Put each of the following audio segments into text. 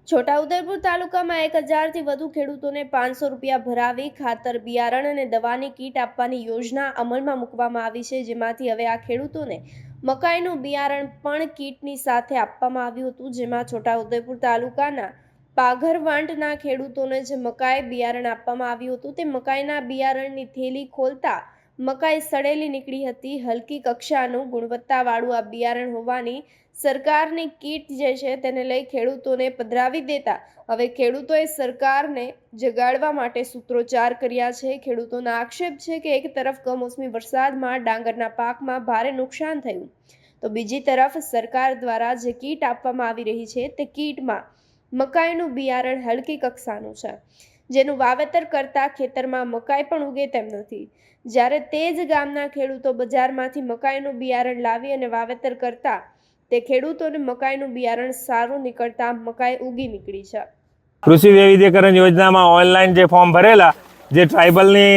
છોટાઉદેપુર તાલુકામાં 1000થી વધુ ખેડૂતોને 500 રૂપિયા ભરાવી ખાતર બિયારણ અને દવાની કીટ આપવાની યોજના અમલમાં મૂકવામાં આવી છે, જેમાંથી હવે આ ખેડૂતોને મકાઈનું બિયારણ પણ કીટની સાથે આપવામાં આવ્યું હતું। જેમાં છોટાઉદેપુર તાલુકાના પાઘરવાંટના ખેડૂતોને જે મકાઈ બિયારણ આપવામાં આવ્યું હતું તે મકાઈના બિયારણની થેલી ખોલતા મકાઈ સડેલી નીકળી હતી। હલકી કક્ષાનું ગુણવત્તાવાળું આ બિયારણ હોવાની સરકારની કીટ જે છે તેને લઈ ખેડૂતોને પધરાવી દેતા હવે ખેડૂતોએ સરકારને જગાડવા માટે સૂત્રોચ્ચાર કર્યા છે। ખેડૂતોનો આક્ષેપ છે કે એક તરફ કમોસમી વરસાદમાં ડાંગરના પાકમાં ભારે નુકસાન થયું તો બીજી તરફ સરકાર દ્વારા જે કીટ આપવામાં આવી રહી છે તે કીટમાં મકાઈનું બિયારણ હલકી કક્ષાનું છે, જેનું વાવેતર કરતા ખેતરમાં મકાઈ પણ ઉગે તેમ નથી। જ્યારે તે જ ગામના ખેડૂતો બજારમાંથી મકાઈનું બિયારણ લાવી અને વાવેતર કરતા તે ખેડૂતોને મકાઈનું બિયારણ સારું નીકળતા મકાઈ ઉગી નીકળી છે। કૃષિ વૈવિધ્યકરણ યોજનામાં ઓનલાઈન જે ફોર્મ ભરેલા જે ટ્રાઇબલની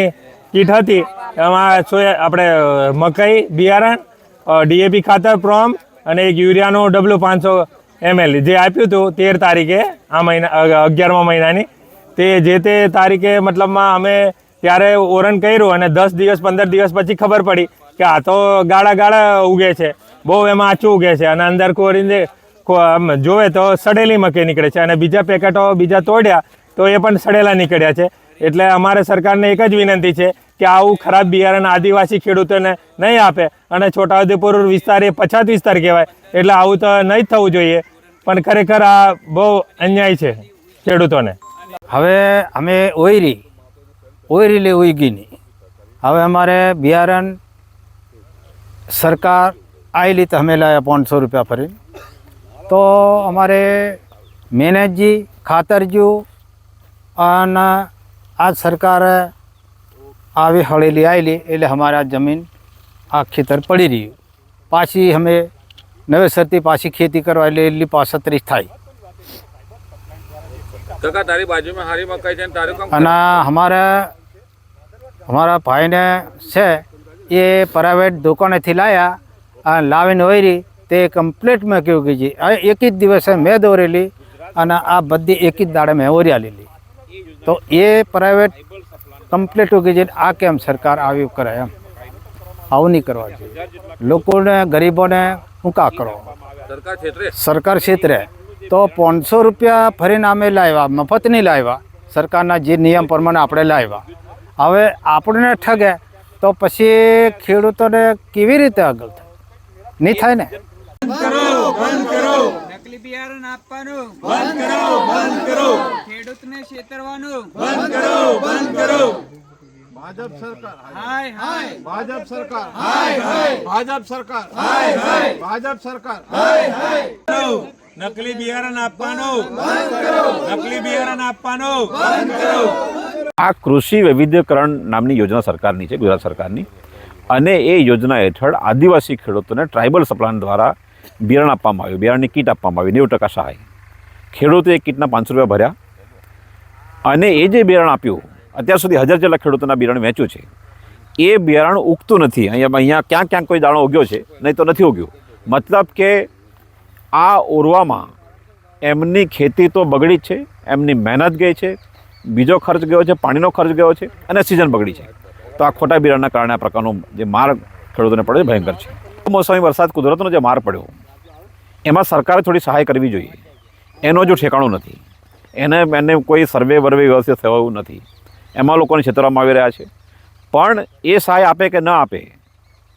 કીટ હતી એમાં આપણે મકાઈ બિયારણ ડીએપી ખાતર પ્રોમ અને એક યુરિયાનો W500 ml જે આપ્યું હતું 13 તારીખે આ મહિના 11મા મહિનાની તે તારીખે મતલબમાં અમે ત્યારે ઓરન કર્યું અને 10 દિવસ 15 દિવસ પછી ખબર પડી કે આ તો ગાળા ઉગે છે, બહુ એમાં આચું ઉગે છે અને અંદર કોરીને જોવે તો સડેલી મકાઈ નીકળે છે અને બીજા પેકેટો બીજા તોડ્યા તો એ પણ સડેલા નીકળ્યા છે। એટલે અમારે સરકારને એક જ વિનંતી છે કે આવું ખરાબ બિયારણ આદિવાસી ખેડૂતોને નહીં આપે અને છોટાઉદેપુર વિસ્તાર એ પછાત વિસ્તાર કહેવાય એટલે આવું તો નહીં જ થવું જોઈએ, પણ ખરેખર આ બહુ અન્યાય છે ખેડૂતોને। હવે અમે ઓયરી ઉગી નહીં, હવે અમારે બિયારણ સરકાર આવેલી તો અમે લાવ્યા 500 રૂપિયા ફરી, તો અમારે મહેનતજી ખાતરજી અને આ સરકારે આવી હળેલી આવેલી એટલે અમારે આ જમીન આ ખેતર પડી રહ્યું, પાછી અમે નવેસરથી પાછી ખેતી કરવા એટલે એટલી 35 થાય કાકા તારી બાજુમાં હારી મકાઈ છે અને અમારા ભાઈને છે એ પ્રાઇવેટ દુકાનેથી લાવ્યા અને લાવીને ઓયરી તે કમ્પ્લીટમાં કેવું કે એક જ દિવસે મેં દોરેલી અને આ બધી એક જ દાડે મેં ઓર્યા લીધી, તો એ પ્રાઇવેટ કમ્પ્લીટ ઉગી જઈને આ કેમ સરકાર આવી કરે એમ? આવું નહીં કરવા જોઈએ, લોકોને ગરીબોને શું કા કરો? સરકાર ક્ષેત્રે તો 500 રૂપિયા ફરીને અમે લાવ્યા, મફત નહીં લાવ્યા, સરકારના જે નિયમ પ્રમાણે આપણે લાવ્યા। હવે આપણને ઠગે તો પછી ખેડૂતોને કેવી રીતે આગળ થાય? નહીં થાય ને। નકલી બિયારણ આપવાનું બંધ કરો, ખેડૂતને છેતરવાનું બંધ કરો। ભાજપ સરકાર હાય હાય, ભાજપ સરકાર હાય હાય, ભાજપ સરકાર હાય હાય, ભાજપ સરકાર હાય હાય। નકલી બિયારણ આપવાનું બંધ કરો, નકલી બિયારણ આપવાનું બંધ કરો। આ કૃષિ વૈવિધ્યકરણ નામની યોજના સરકારની છે, ગુજરાત સરકારની, અને એ યોજના હેઠળ આદિવાસી ખેડૂતોને ટ્રાઇબલ સપ્લાયર દ્વારા બિયારણ આપવામાં આવ્યું, બિયારણની કીટ આપવામાં આવી 90% સહાય। ખેડૂતોએ કીટના 500 રૂપિયા ભર્યા અને એ જે બિયારણ આપ્યું અત્યાર સુધી 1000 જેટલા ખેડૂતોના બિયારણ વેચ્યું છે, એ બિયારણ ઉગતું નથી। અહીંયા ક્યાંક કોઈ દાણો ઉગ્યો છે, નહીં તો નથી ઉગ્યું। મતલબ કે આ ઓરવામાં એમની ખેતી તો બગડી જ છે, એમની મહેનત ગઈ છે, બીજો ખર્ચ ગયો છે, પાણીનો ખર્ચ ગયો છે અને સિઝન બગડી છે। તો આ ખોટા બિયારણના કારણે આ પ્રકારનો જે માર ખેડૂતોને પડ્યો ભયંકર છે। મોસમી વરસાદ કુદરતનો જે માર પડ્યો એમાં સરકારે થોડી સહાય કરવી જોઈએ, એનો જો ઠેકાણું નથી, એને કોઈ સર્વે વ્યવસ્થિત થયું નથી, એમાં લોકોને છેતરવામાં આવી રહ્યા છે। પણ એ સહાય આપે કે ન આપે,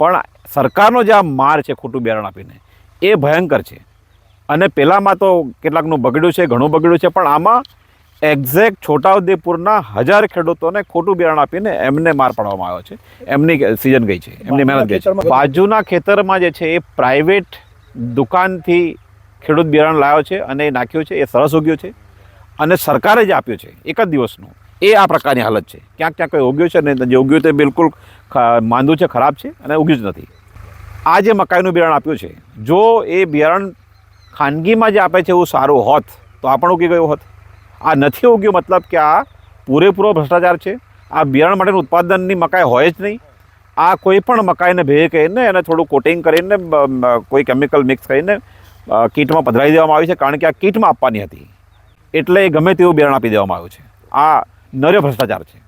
પણ સરકારનો જે આ માર છે ખોટું બિયારણ આપીને એ ભયંકર છે। અને પહેલાંમાં તો કેટલાકનું બગડ્યું છે, ઘણું બગડ્યું છે, પણ આમાં એક્ઝેક્ટ છોટાઉદેપુરના 1000 ખેડૂતોને ખોટું બિયારણ આપીને એમને માર પાડવામાં આવ્યો છે, એમની સિઝન ગઈ છે, એમની મહેનત ગઈ છે। બાજુના ખેતરમાં જે છે એ પ્રાઇવેટ દુકાનથી ખેડૂત બિયારણ લાવ્યો છે અને એ નાખ્યું છે, એ સરસ ઉગ્યું છે અને સરકારે જે આપ્યું છે એક જ દિવસનું, એ આ પ્રકારની હાલત છે। ક્યાંક કોઈ ઉગ્યું છે ને જે ઉગ્યું તે બિલકુલ માંદું છે, ખરાબ છે અને ઉગ્યું જ નથી। આ જે મકાઈનું બિયારણ આપ્યું છે, જો એ બિયારણ ખાનગીમાં જે આપે છે એવું સારું હોત તો આ પણ ઉગી ગયું હોત। આ નથી ઉગ્યું, મતલબ કે આ પૂરેપૂરો ભ્રષ્ટાચાર છે। આ બિયારણ માટેનું ઉત્પાદનની મકાઈ હોય જ નહીં, આ કોઈ પણ મકાઈને ભેજ કરીને એને થોડું કોટિંગ કરીને કોઈ કેમિકલ મિક્સ કરીને કીટમાં પધરાવી દેવામાં આવી છે, કારણ કે આ કીટમાં આપવાની હતી। એટલે ગમે તેવું બિયારણ આપી દેવામાં આવ્યું છે. આ નર્યો ભ્રષ્ટાચાર છે.